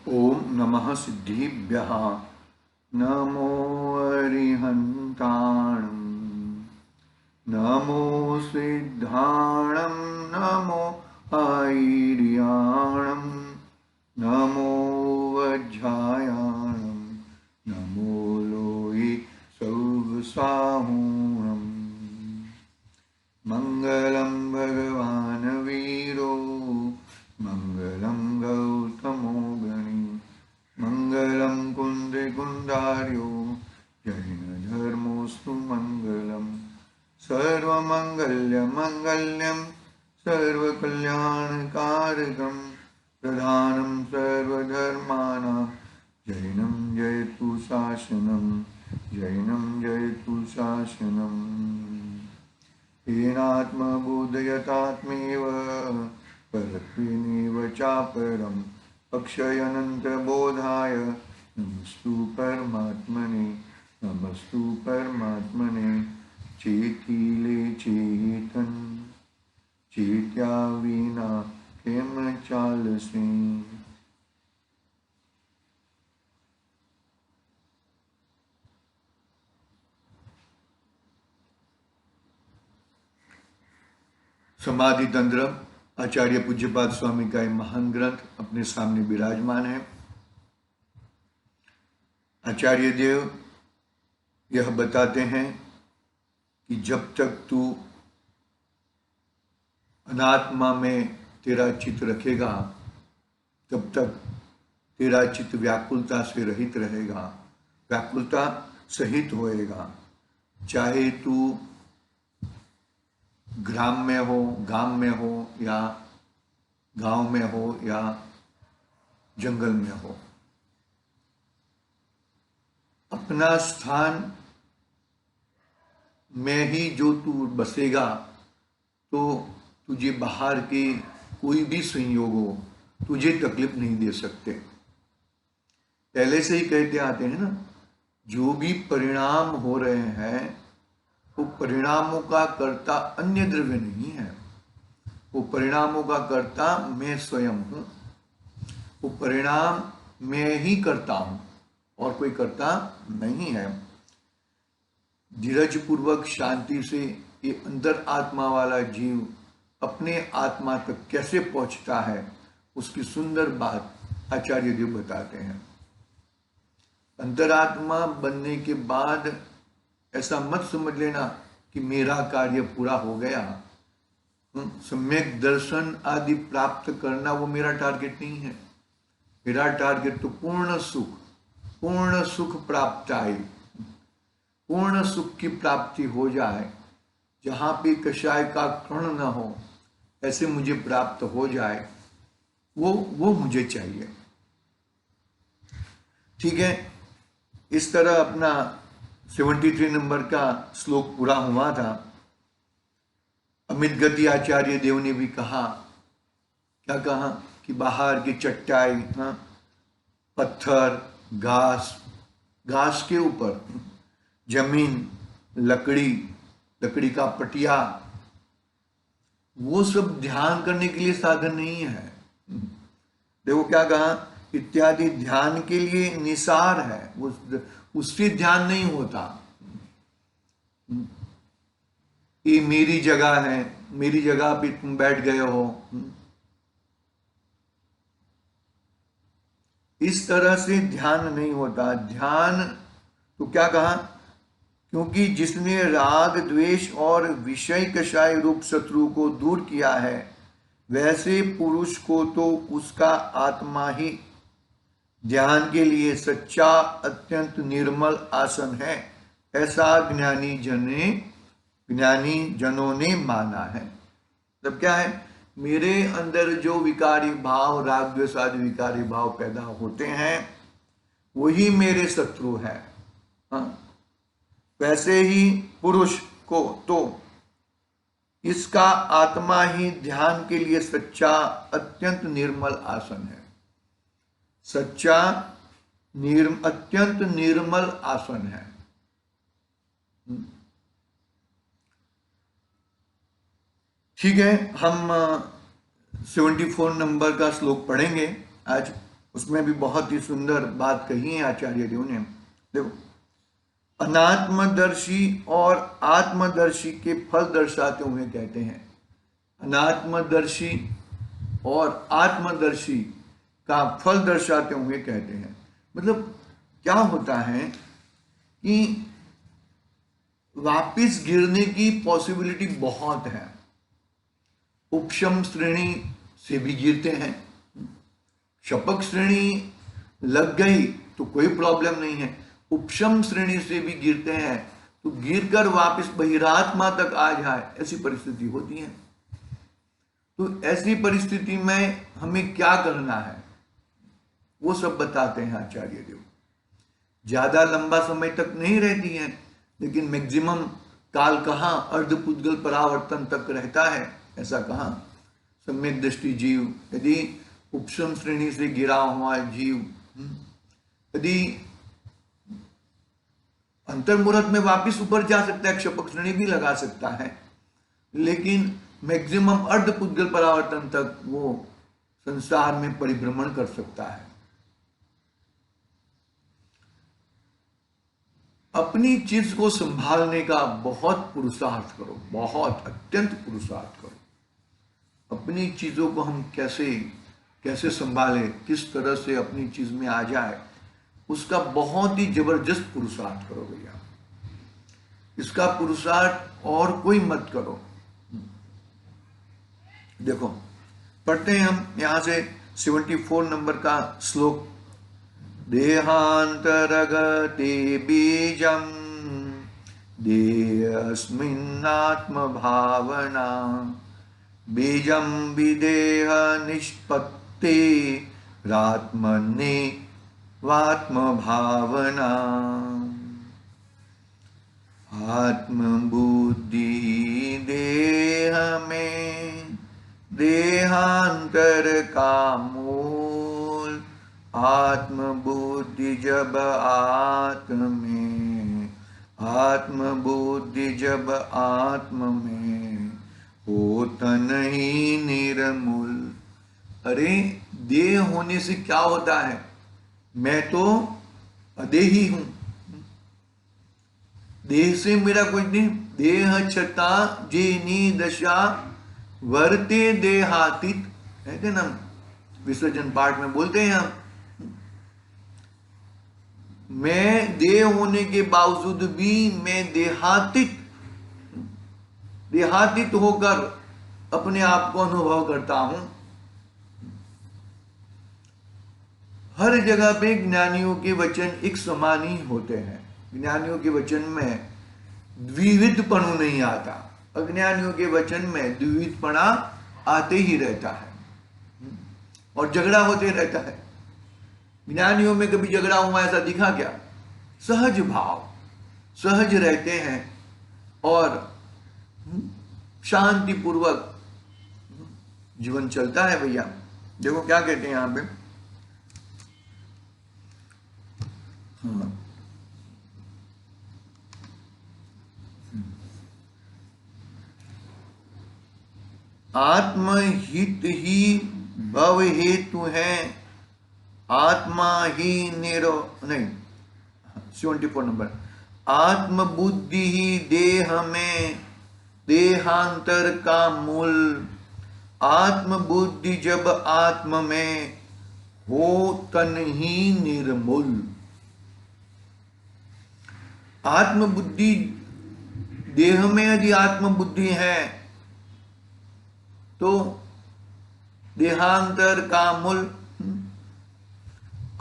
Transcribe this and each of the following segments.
ओम नमः सिद्धिभ्यः नमो अरिहन्ताणं नमो सिद्धाणं नमो ऐर्याणं नमो वज्रायाणं नमो लोहि सौगसाहूणम् मंगलम भगवान वीरो मंगलम गौतमो गणी मंगलम कुंदे कुंदार्यो जैन धर्मोस्तु मंगलम सर्वमंगल्य मंगल्यम सर्वकल्याणकारकम प्रधानम सर्वधर्माणां जैनम जयतु शासनम जैनम जयतु शासनम येनात्मबोधयतात्मेव परत्वेनेव चापरम् अक्षयनन्तबोधाय नमस्तु परमात्मने नमस्तु परमात्मने चेतीले चेतन चेत्या विना केम चालसे। समाधि तंत्र आचार्य पूज्यपाद स्वामी का एक महान ग्रंथ अपने सामने विराजमान है। आचार्य देव यह बताते हैं कि जब तक तू अनात्मा में तेरा चित्त रखेगा तब तक तेरा चित्त व्याकुलता से रहित रहेगा, व्याकुलता सहित होएगा। चाहे तू ग्राम में हो, गांव में हो या गांव में हो या जंगल में हो, अपना स्थान में ही जो तू बसेगा तो तुझे बाहर के कोई भी संयोग हो तुझे तकलीफ नहीं दे सकते। पहले से ही कहते आते हैं ना, जो भी परिणाम हो रहे हैं वो परिणामों का कर्ता अन्य द्रव्य नहीं है, वो परिणामों का कर्ता मैं स्वयं हूं। वो परिणाम मैं ही करता हूं और कोई कर्ता नहीं है। धीरज पूर्वक शांति से ये अंतर आत्मा वाला जीव अपने आत्मा तक कैसे पहुंचता है उसकी सुंदर बात आचार्य देव बताते हैं। अंतरात्मा बनने के बाद ऐसा मत समझ लेना कि मेरा कार्य पूरा हो गया। सम्यक दर्शन आदि प्राप्त करना वो मेरा टारगेट नहीं है। मेरा टारगेट तो पूर्ण सुख प्राप्त आए, पूर्ण सुख की प्राप्ति हो जाए, जहां पे कषाय का कण न हो ऐसे मुझे प्राप्त हो जाए, वो मुझे चाहिए। ठीक है, इस तरह अपना 73 नंबर का श्लोक पूरा हुआ था। अमित गति आचार्य देव ने भी कहा, क्या कहा कि बाहर की चट्टाई, पत्थर, घास के ऊपर जमीन, लकड़ी का पटिया, वो सब ध्यान करने के लिए साधन नहीं है। देखो क्या कहा, इत्यादि ध्यान के लिए निसार है, उससे ध्यान नहीं होता। ये मेरी जगह है, मेरी जगह पे तुम बैठ गए हो, इस तरह से ध्यान नहीं होता। ध्यान तो क्या कहा, क्योंकि जिसने राग द्वेष और विषय कषाय रूप शत्रु को दूर किया है, वैसे पुरुष को तो उसका आत्मा ही ध्यान के लिए सच्चा अत्यंत निर्मल आसन है, ऐसा ज्ञानी जनों ने माना है। तब क्या है, मेरे अंदर जो विकारी भाव, राग द्वेष आदि विकारी भाव पैदा होते हैं वही मेरे शत्रु है। वैसे ही पुरुष को तो इसका आत्मा ही ध्यान के लिए सच्चा अत्यंत निर्मल आसन है। सच्चा अत्यंत निर्मल आसन है। ठीक है, हम 74 नंबर का श्लोक पढ़ेंगे आज, उसमें भी बहुत ही सुंदर बात कही है आचार्य देव ने। देखो, अनात्मदर्शी और आत्मदर्शी के फल दर्शाते हुए कहते हैं। अनात्मदर्शी और आत्मदर्शी का फल दर्शाते हुए कहते हैं। मतलब क्या होता है कि वापिस गिरने की पॉसिबिलिटी बहुत है। उपशम श्रेणी से भी गिरते हैं, शपक श्रेणी लग गई तो कोई प्रॉब्लम नहीं है, उपशम श्रेणी से भी गिरते हैं तो गिरकर वापस बहिरात्मा तक आ जाए, ऐसी परिस्थिति होती है। तो ऐसी परिस्थिति में हमें क्या करना है वो सब बताते हैं आचार्य देव। ज्यादा लंबा समय तक नहीं रहती है, लेकिन मैक्सिमम काल कहाँ अर्धपुद्गल परावर्तन तक रहता है, ऐसा कहाँ। सम्यक दृष्टि जीव यदि उपशम श्रेणी से गिरा हुआ जीव यदि अंतर्मुहूर्त में वापिस ऊपर जा सकता है, क्षपक श्रेणी भी लगा सकता है, लेकिन मैक्सिमम अर्धपुद्गल परावर्तन तक वो संसार में परिभ्रमण कर सकता है। अपनी चीज को संभालने का बहुत पुरुषार्थ करो, बहुत अत्यंत पुरुषार्थ करो। अपनी चीजों को हम कैसे संभालें, किस तरह से अपनी चीज में आ जाए, उसका बहुत ही जबरदस्त पुरुषार्थ करो भैया। इसका पुरुषार्थ और कोई मत करो। देखो, पढ़ते हैं हम यहां से 74 नंबर का श्लोक। देहांतरगते बीजम देहस्मिन्नात्म भावना बीजम विदेह निष्पत्ति रात्मने वात्म भावना आत्म बुद्धि देह में देहांतर का मूल आत्म बुद्धि जब आत्म में आत्म बुद्धि जब आत्म में हो तन ही निर्मूल। अरे देह होने से क्या होता है, मैं तो अदेही हूं, देह से मेरा कुछ नहीं। देह छता जेनी दशा वर्ते देहातीत, कहते ना विसर्जन पाठ में बोलते हैं हम। मैं देह होने के बावजूद भी मैं देहातीत होकर अपने आप को अनुभव करता हूं। हर जगह पे ज्ञानियों के वचन एक समान ही होते हैं। ज्ञानियों के वचन में द्विविधपणु नहीं आता, अज्ञानियों के वचन में द्विविधपणा आते ही रहता है और झगड़ा होते रहता है। ज्ञानियों में कभी झगड़ा हुआ ऐसा दिखा क्या? सहज भाव, सहज रहते हैं और शांति पूर्वक जीवन चलता है भैया। देखो क्या कहते हैं यहां पे, आत्महित ही भव हेतु है, आत्मा ही नहीं 74 नंबर। आत्म बुद्धि ही देह में देहांतर का मूल, आत्म बुद्धि जब आत्म में हो तन ही निर्मूल। आत्म बुद्धि देह में यदि आत्म बुद्धि है तो देहांतर का मूल,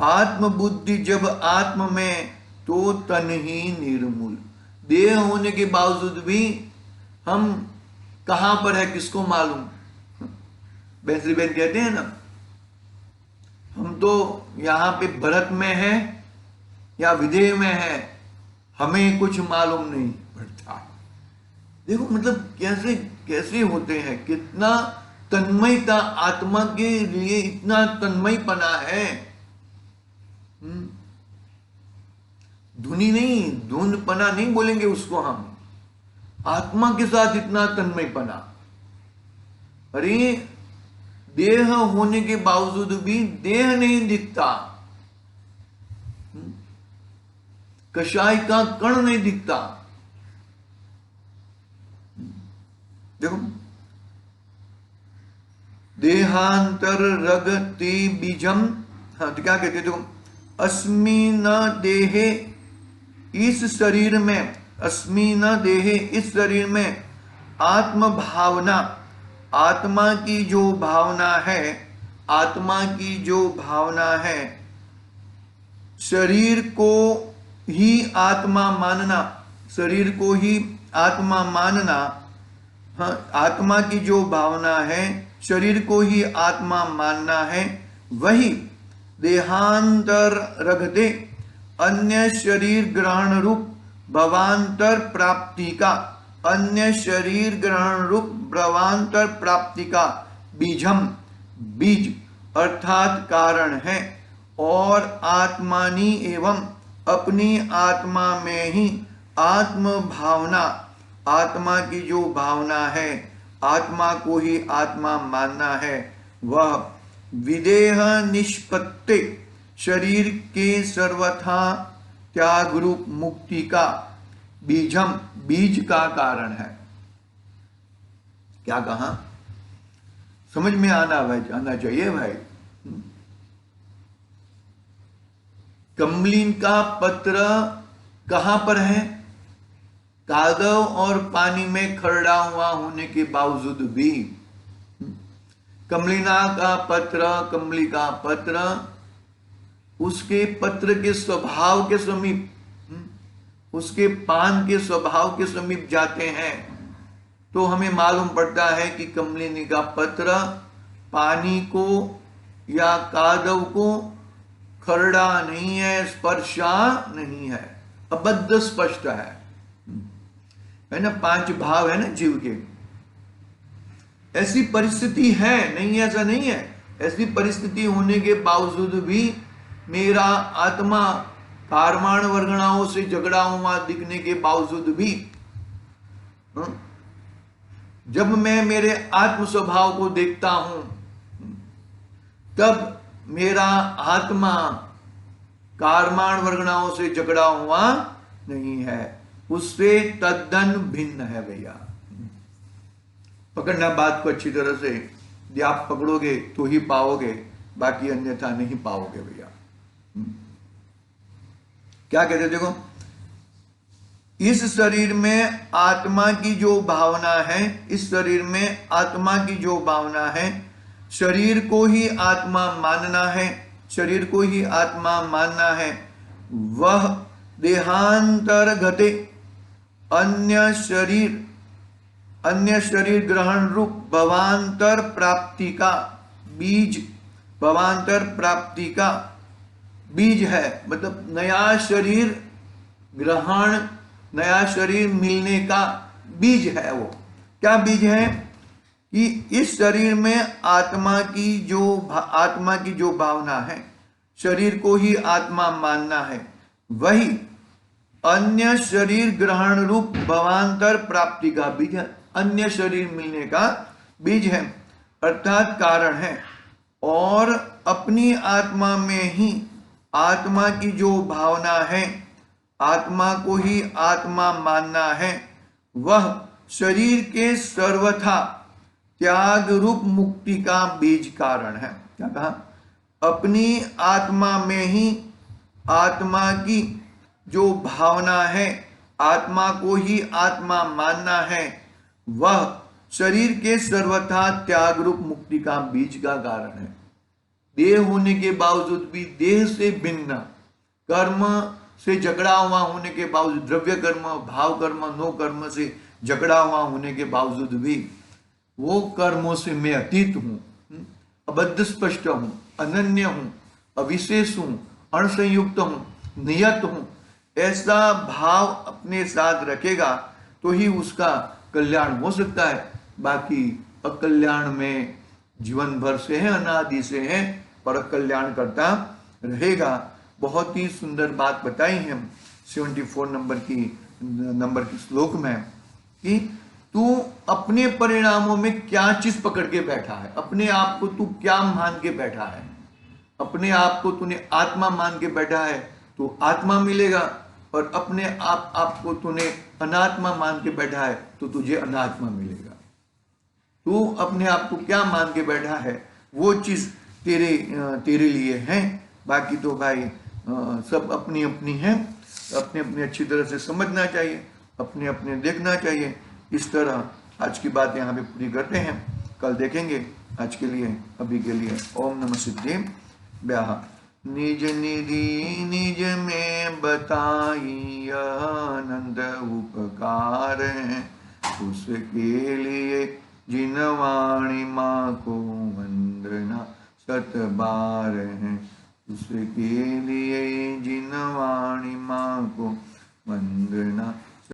आत्म बुद्धि जब आत्म में तो तन ही निर्मूल। देह होने के बावजूद भी हम कहां पर है किसको मालूम। बेंसरी बेन कहते हैं ना, हम तो यहां पे भरत में है या विदेह में है, हमें कुछ मालूम नहीं पड़ता। देखो मतलब कैसे कैसे होते हैं, कितना तन्मयता आत्मा के लिए, इतना तन्मयपना है। धुनी नहीं, धुंधपना नहीं बोलेंगे उसको हम, आत्मा के साथ इतना तन्मयपना। अरे देह होने के बावजूद भी देह नहीं दिखता, कषाय का कण नहीं दिखता। देखो, देहांतर रगते बीजम, हाँ तो क्या कहते, देखो, अस्मिन देहे, इस शरीर में, अस्मिन देहे, इस शरीर में आत्म भावना, आत्मा की जो भावना है, आत्मा की जो भावना है, शरीर को ही आत्मा मानना, शरीर को ही आत्मा मानना, हाँ, आत्मा की जो भावना है, शरीर को ही आत्मा मानना है, वही देहांतर रगते अन्य शरीर ग्रहण रूप भवांतर प्राप्ति का, अन्य शरीर ग्रहण रूप भवांतर प्राप्ति का बीजम, बीज अर्थात कारण है, और आत्मानी एवं अपनी आत्मा में ही आत्म भावना, आत्मा की जो भावना है, आत्मा को ही आत्मा मानना है, वह विदेह निष्पत्ति, शरीर के सर्वथा त्याग रूप मुक्ति का बीजम, बीज का कारण है। क्या कहा, समझ में आना चाहिए भाई। कमलिन का पत्र कहां पर है? कादव और पानी में खरड़ा हुआ होने के बावजूद भी कमलिना का पत्र, कमली का पत्र उसके पत्र के स्वभाव के समीप, उसके पान के स्वभाव के समीप जाते हैं तो हमें मालूम पड़ता है कि कमलिनी का पत्र पानी को या कादव को खरड़ा नहीं है, स्पर्शा नहीं है, अबद्ध स्पष्ट है ना। 5 भाव है ना जीव के। ऐसी परिस्थिति है, नहीं ऐसा नहीं है, ऐसी परिस्थिति होने के बावजूद भी मेरा आत्मा कारमाण वर्गणाओं से झगड़ा हुआ दिखने के बावजूद भी, जब मैं मेरे आत्म स्वभाव को देखता हूं तब मेरा आत्मा कारमाण वर्गणाओं से झगड़ा हुआ नहीं है, उससे तद्दन भिन्न है भैया। पकड़ना बात को अच्छी तरह से, यदि आप पकड़ोगे तो ही पाओगे, बाकी अन्यथा नहीं पाओगे भैया। क्या कहते, देखो, इस शरीर में आत्मा की जो भावना है, इस शरीर में आत्मा की जो भावना है, शरीर को ही आत्मा मानना है, शरीर को ही आत्मा मानना है, वह देहांतर गते अन्य शरीर ग्रहण रूप भवांतर प्राप्ति का बीज, भवांतर प्राप्ति का बीज है। मतलब नया शरीर ग्रहण, नया शरीर मिलने का बीज है। वो क्या बीज है कि इस शरीर में आत्मा की जो भावना है, शरीर को ही आत्मा मानना है, वही अन्य शरीर ग्रहण रूप भवांतर प्राप्ति का बीज है, अन्य शरीर मिलने का बीज है, अर्थात कारण है। और अपनी आत्मा में ही आत्मा की जो भावना है, आत्मा को ही आत्मा मानना है, वह शरीर के सर्वथा त्याग रूप मुक्ति का बीज कारण है। क्या कहा? अपनी आत्मा में ही आत्मा की जो भावना है, आत्मा को ही आत्मा मानना है, वह शरीर के सर्वथा त्याग रूप मुक्ति का बीज का कारण है। देह होने के बावजूद भी, देह से भिन्न, कर्म से झगड़ा हुआ होने के बावजूद, द्रव्य कर्म, भाव कर्म, नो कर्म से झगड़ा हुआ होने के बावजूद भी वो कर्मों से मैं अतीत हूं, अबद्ध स्पष्ट हूं, अनन्य हूं, अविशेष हूं, अणसंयुक्त हूं, नियत हूं, ऐसा भाव अपने साथ रखेगा तो ही उसका कल्याण हो सकता है। बाकी अकल्याण में जीवन भर से है, अनादि से है, पर कल्याण करता रहेगा। बहुत ही सुंदर बात बताई है 74 नंबर की श्लोक में कि तू अपने परिणामों में क्या चीज पकड़ के बैठा है, अपने आप को तू क्या मान के बैठा है। अपने आप को तूने आत्मा मान के बैठा है तो आत्मा मिलेगा, और अपने आप को तूने अनात्मा मान के बैठा है तो तुझे अनात्मा मिलेगा। तू अपने आप को क्या मान के बैठा है वो चीज तेरे लिए है। बाकी तो भाई सब अपनी अपनी है, अपने अपने अच्छी तरह से समझना चाहिए, अपने अपने देखना चाहिए। इस तरह आज की बात यहाँ पे पूरी करते हैं, कल देखेंगे। आज के लिए अभी के लिए ओम नमः सिद्धि ब्याह। निज निधि निज में बताई आनंद उपकार है, उसके लिए जिन वाणी माँ को वंदना सत बार है। उसके लिए जिन वाणी माँ को वंदना